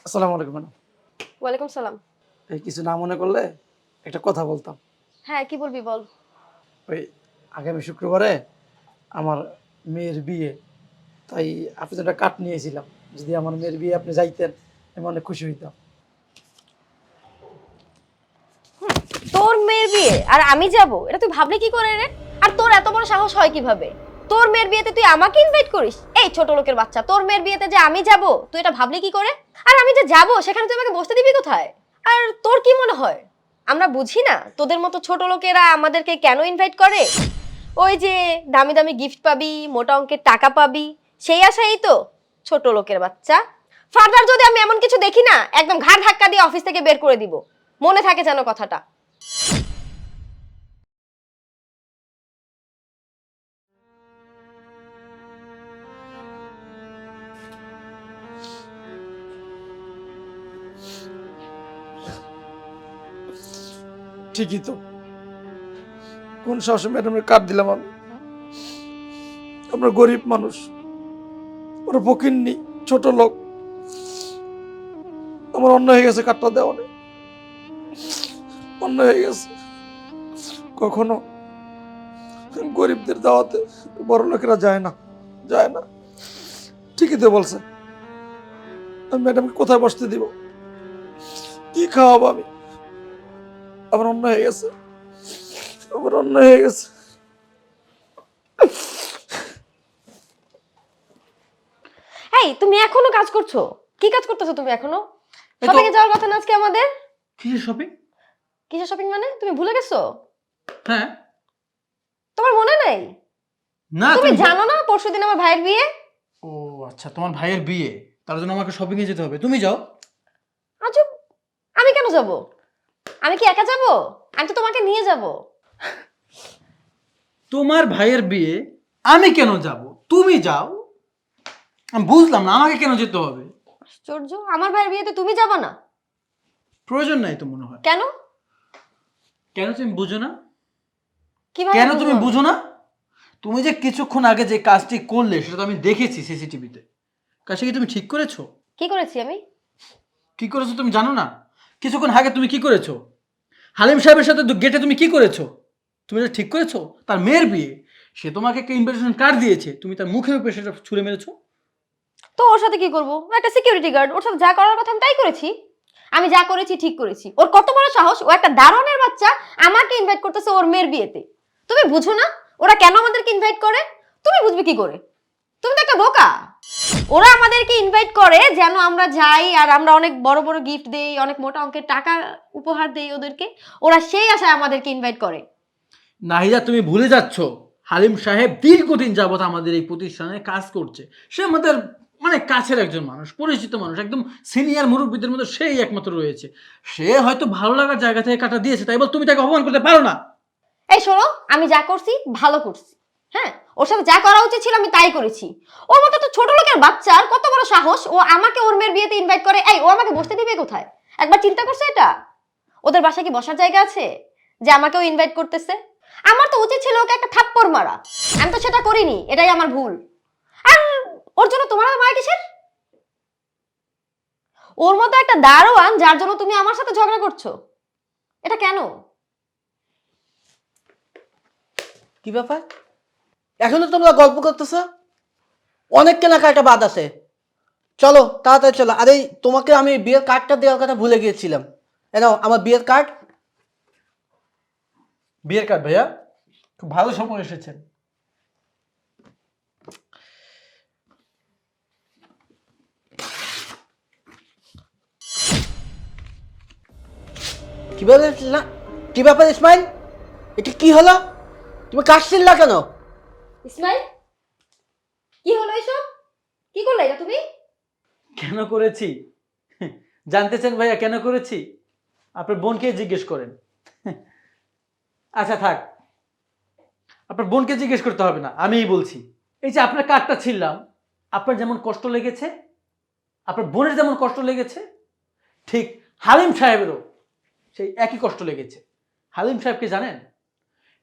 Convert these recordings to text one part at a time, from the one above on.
আসসালামু আলাইকুম ম্যাডাম। ওয়ালাইকুম সালাম। এই কিছু না মনে করলে একটা কথা বলতাম। হ্যাঁ, কি বলবি বল। ওই আগামী শুক্রবারে আমার মেয়ের বিয়ে, তাই আপনি তো একটা কার্ড নিয়েছিলাম। যদি আমার মেয়ের বিয়ে আপনি যাইতেন আমি অনেক খুশি হইতাম। তোর মেয়ের বিয়ে আর আমি যাব, এটা তুই ভাবলি কি করে রে? আর তোর এত বড় সাহস হয় কিভাবে? তোর মেয়ের বিয়েতে তুই আমাকে ইনভাইট করিস? এই ছোট লোকের বাচ্চা, তোর মেয়ের বিয়েতে যে আমি যাব, তুই এটা ভাবলি কি করে? আর আমি যে যাব সেখানে তুই আমাকে বসতে দিবি কোথায়? আর তোর কি মনে হয় আমরা বুঝি না তোদের মতো ছোট লোকেরা আমাদেরকে কেন ইনভাইট করে? ওই যে দামি দামি গিফট পাবি, মোটা অঙ্কের টাকা পাবি, সেই আশাই তো। ছোট লোকের বাচ্চা। ফার্দার যদি আমি এমন কিছু দেখি না, একদম ঘাড় ধাক্কা দিয়ে অফিস থেকে বের করে দিব। মনে থাকে যেন কথাটা। ঠিকই তো, কোন সাহসে ম্যাডামের কার্ড দিলাম আমি? আমরা গরিব মানুষ, ওরা ফকিন্নি, ছোট লোক। আমার অন্য হয়ে গেছে কার্ডটা দেওয়া নেই, অন্য হয়ে গেছে। কখনো গরিবদের দাওয়াতে বড় লোকেরা যায় না, যায় না। ঠিকই তো বলছে। আমি ম্যাডামকে কোথায় বসতে দিব, কি খাওয়াবো আমি? আমার অন্য হয়ে গেছে, আমার অন্য হয়ে গেছে। এই তুমি এখনো কাজ করছো? কি কাজ করতেছো তুমি এখনো? এই তো- শপিং এ যাওয়ার কথা না আজকে আমাদের? কিসের শপিং? কিসের শপিং মানে? তুমি ভুলে গেছো? হ্যাঁ। তোমার মনে নাই? না তুমি জানো না পরশুদিন আমার ভাইয়ের বিয়ে? ও আচ্ছা, তোমার ভাইয়ের বিয়ে, তার জন্য আমাকে শপিং এ যেতে হবে, তুমি যাও। আজব। আমি কেন যাব? আমি কি একা যাব? আমি তো তোমাকে নিয়ে যাব। তোমার ভাইয়ের বিয়ে আমি কেন যাব? তুমি যাও। আমি বুঝলাম না আমাকে কেন যেতে হবে। আশ্চর্য, আমার ভাইয়ের বিয়েতে তুমি যাবা না? প্রয়োজন নাই তো মনে হয়। কেন? কেন তুমি বুঝো না? কিভাবে কেন বুঝবো তুমি আমি? বুঝো না? তুমি যে কিছুক্ষণ আগে যে কাজটি করলে সেটা তো আমি দেখেছি সিসিটিভিতে। কাজটা কি তুমি ঠিক করেছো? কি করেছি আমি? কি করেছো তুমি জানো না? কিছুক্ষণ আগে তুমি কি করেছো? হালিম সাহেবের সাথে গেটে তুমি কি করেছো? তুমি এটা ঠিক করেছো? তার মেয়ের বিয়ে, সে তোমাকে একটা ইনভিটেশন কার্ড দিয়েছে, তুমি তার মুখের উপরে সেটা ছুঁড়ে মেরেছো। তো ওর সাথে কি করব? ও একটা সিকিউরিটি গার্ড, ওর সাথে যা করার কথা আমি তাই করেছি। আমি যা করেছি ঠিক করেছি। ওর কত বড় সাহস, ও একটা দারোয়ানের বাচ্চা আমাকে ইনভাইট করতেছে ওর মেয়ের বিয়েতে। তুমি বুঝো না ওরা কেন আমাদেরকে ইনভাইট করে? তুমি বুঝবে কি করে? তুমি তো একটা বোকা। ওরা আমাদেরকে ইনভাইট করে যেন আমরা যাই আর আমরা অনেক বড় বড় গিফট দেই, অনেক মোটা অঙ্কের টাকা উপহার দেই ওদেরকে। ওরা সেই আশায় আমাদেরকে ইনভাইট করে। নাহিদা, তুমি ভুলে যাচ্ছ, হালিম সাহেব দীর্ঘদিন যাবত আমাদের এই প্রতিষ্ঠানে কাজ করছে। সে আমাদের মানে কাছের একজন মানুষ, পরিচিত মানুষ, একদম সিনিয়র মুরব্বীদের মধ্যে সেই একমাত্র রয়েছে। সে হয়তো ভালো লাগার জায়গা থেকে কাটা দিয়েছে, তাই বল তুমি তাকে অপমান করতে পারো না। এই শোনো, আমি যা করছি ভালো করছি। হ্যাঁ, ওর সাথে যা করা উচিত ছিল আমি তাই করেছি। ওর মতো তো ছোট লোকের বাচ্চার কত বড় সাহস, ও আমাকে ওর মেয়ের বিয়েতে ইনভাইট করে। এই ও আমাকে বসতে দিবে কোথায়? একবার চিন্তা করছে এটা? ওদের বাসায় কি বসার জায়গা আছে যে আমাকেও ইনভাইট করতেছে? আমার তো উচিত ছিল ওকে একটা থাপ্পড় মারা। আমি তো সেটা করিনি, এটাই আমার ভুল। আর ওর জন্য তোমার মায়া কিসের? ওর মতো একটা দারোয়ান যার জন্য তুমি আমার সাথে ঝগড়া করছো, এটা কেন? কি ব্যাপার? এখনো তোমরা গল্প করতেছো? অনেক কেনাকাটা বাদ আছে। চলো তাড়াতাড়ি চলো। আরে তোমাকে আমি বিয়ের কার্ডটা দেওয়ার কথা ভুলে গিয়েছিলাম। নাও আমার বিয়ের কার্ড। বিয়ের কার্ড ভাইয়া, খুব ভালো সময় এসেছেন। কি বলে না? কি ব্যাপার ইসমাইল? এটা কি হলো? তুমি কাশছিল না কেন? ইসমাইল, কি হলো এসব? কি করলে এটা তুমি? কেন করেছি জানতে চান ভাইয়া? কেন করেছি আপনার বোনকে জিজ্ঞেস করেন। আচ্ছা থাক, আপনার বোনকে জিজ্ঞেস করতে হবে না, আমিই বলছি। এই যে আপনার কার্ডটা ছিললাম, আপনার যেমন কষ্ট লেগেছে, আপনার বোনের যেমন কষ্ট লেগেছে, ঠিক হালিম সাহেবেরও সেই একই কষ্ট লেগেছে। হালিম সাহেবকে জানেন?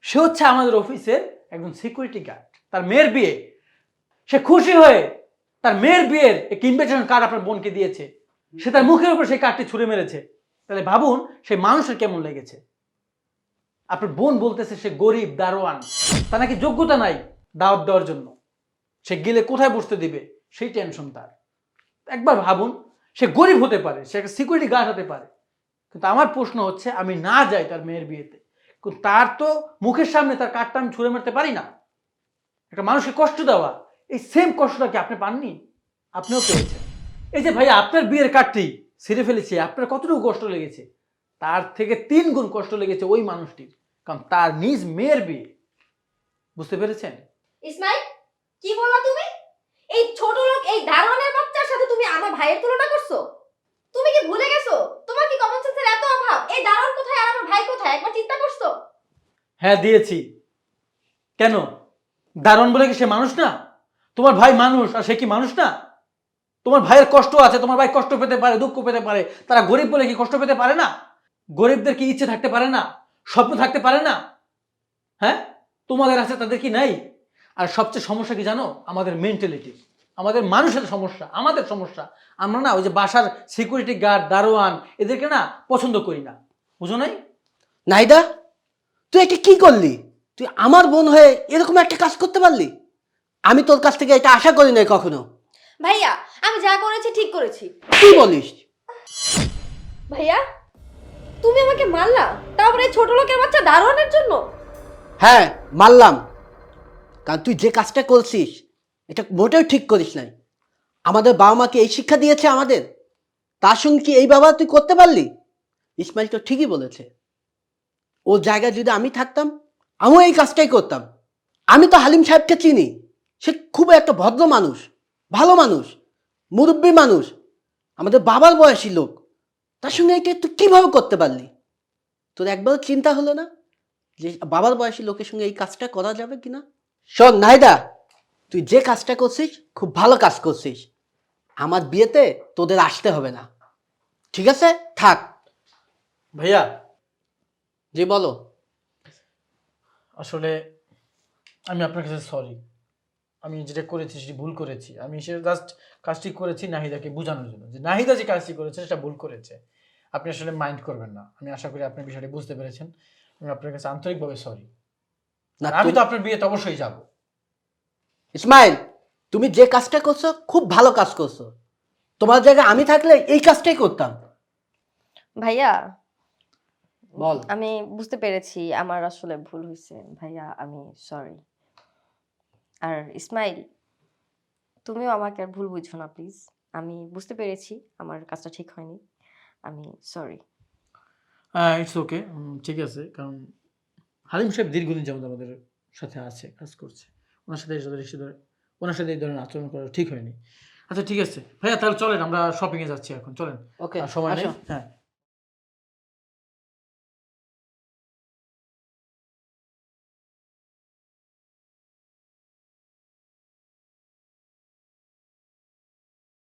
সে হচ্ছে আমাদের অফিসের একজন সিকিউরিটি গার্ড। তার মেয়ের বিয়ে, সে খুশি হয়ে তার মেয়ের বিয়ের এক ইনভিটেশন কার্ড আপনার বোনকে দিয়েছে। সে তার মুখের উপর সেই কাঠটি ছুঁড়ে মেরেছে, তাহলে ভাবুন সেই মানুষের কেমন লেগেছে। আপনার বোন বলতেছে সে গরিব দারোয়ান, তার নাকি যোগ্যতা নাই দাওয়াত দেওয়ার জন্য, সে গেলে কোথায় বসতে দিবে সেই টেনশন তার। একবার ভাবুন, সে গরিব হতে পারে, সে একটা সিকিউরিটি গার্ড হতে পারে, কিন্তু আমার প্রশ্ন হচ্ছে আমি না যাই তার মেয়ের বিয়েতে, কিন্তু তার তো মুখের সামনে তার কাঠটা আমি ছুঁড়ে মারতে পারি না। একটা মানুষকে কষ্ট দেওয়া, এই সেম কষ্টটা কি আপনি পাননি? আপনিও পেয়েছেন। এই যে ভাইয়া আপনার বিয়ের কাঠটি ছিঁড়ে ফেলেছে, আপনার কতটুকু কষ্ট লেগেছে, তার থেকে 3 গুণ কষ্ট লেগেছে ওই মানুষটির, কারণ তার নিজ মেয়ের বিয়ে। বুঝতে পেরেছেন? ইসমাইল, কি বললা তুমি? এই ছোট লোক, এই দারোয়ানের বাচ্চার সাথে তুমি আমার ভাইয়ের তুলনা করছো? তুমি কি ভুলে গেছো? তোমার কি কমন সেন্সের এত অভাব? এই দারোয়ান কোথায় আর আমার ভাই কোথায়, একবার চিন্তা করছো? হ্যাঁ দিয়েছি। কেন, দারোয়ান বলে কি সে মানুষ না? তোমার ভাই মানুষ আর সে কি মানুষ না? তোমার ভাইয়ের কষ্ট আছে, তোমার ভাই কষ্ট পেতে পারে, দুঃখ পেতে পারে, তারা গরিব বলে কি কষ্ট পেতে পারে না? গরিবদের কি ইচ্ছে থাকতে পারে না, স্বপ্ন থাকতে পারে না? হ্যাঁ, তোমাদের আছে, তাদের কি নাই? আর সবচেয়ে সমস্যা কি জানো? আমাদের মেন্টালিটি, আমাদের মানুষের সমস্যা, আমাদের সমস্যা। আমরা না ওই যে বাসার সিকিউরিটি গার্ড, দারোয়ান, এদেরকে না পছন্দ করি না, বুঝো নাই? নাহিদা, তুই এটা কি করলি? তুই আমার বোন হয়ে এরকম একটা কাজ করতে পারলি? আমি তোর কাছ থেকে এটা আশা করি নাই কখনো। ভাইয়া, আমি যা করেছি ঠিক করেছি। কি বলিস? ভাইয়া, তুমি আমাকে মারলা, তারপরে এই ছোট লোকের বাচ্চা দারোয়ানের জন্য? হ্যাঁ, মানলাম, কারণ তুই যে কাজটা করছিস এটা মোটেও ঠিক করিস নাই। আমাদের বাবা মাকে এই শিক্ষা দিয়েছে আমাদের, তার সঙ্গে কি এই ব্যবহার তুই করতে পারলি? ইসমাইল তো ঠিকই বলেছে, ওর জায়গায় যদি আমি থাকতাম আমিও এই কাজটাই করতাম। আমি তো হালিম সাহেবকে চিনি, সে খুব একটা ভদ্র মানুষ, ভালো মানুষ, মুরব্বী মানুষ, আমাদের বাবার বয়সী লোক, তার সঙ্গে এটা তুই কীভাবে করতে পারলি? তোর একবারও চিন্তা হলো না যে বাবার বয়সী লোকের সঙ্গে এই কাজটা করা যাবে কিনা? শোন নাহিদা, তুই যে কাজটা করছিস খুব ভালো কাজ করছিস, আমার বিয়েতে তোদের আসতে হবে না, ঠিক আছে? থাক। ভাইয়া, জি বলো। আসলে আমি আপনার কাছে সরি, আমি যেটা করেছি সেটি ভুল করেছি। আমি সেটা জাস্ট কাজটি করেছি নাহিদাকে বোঝানোর জন্য, যে নাহিদা যে কাজটি করেছে সেটা ভুল করেছে। আপনি আসলে মাইন্ড করবেন না, আমি আশা করি আপনি বিষয়টি বুঝতে পেরেছেন। আমি আপনার কাছে আন্তরিকভাবে সরি। না, আমি তো আপনার বিয়েতে অবশ্যই যাব। ইসমাইল, তুমি যে কাজটা করছো খুব ভালো কাজ করছো, তোমার জায়গায় আমি থাকলে এই কাজটাই করতাম। ভাইয়া, বল। আমি বুঝতে পেরেছি আমার আসলে ভুল হয়েছে ভাইয়া, আমি সরি। আর ইসমাইল, তুমিও আমাকে আর ভুল বুঝো না প্লিজ। আমি বুঝতে পেরেছি আমার কাজটা ঠিক হয়নি, আমি সরি। ইটস ওকে, ঠিক আছে। কারণ হালিম সাহেব দীর্ঘদিন যাবত আমাদের সাথে আছে, কাজ করছে, ওনার সাথে ওনার সাথে এই ধরনের আচরণ করা ঠিক হয়নি। আচ্ছা ঠিক আছে ভাইয়া, তাহলে চলেন আমরা শপিংয়ে যাচ্ছি এখন, চলেন। ওকে, আর সময় নেই। আসো। হ্যাঁ।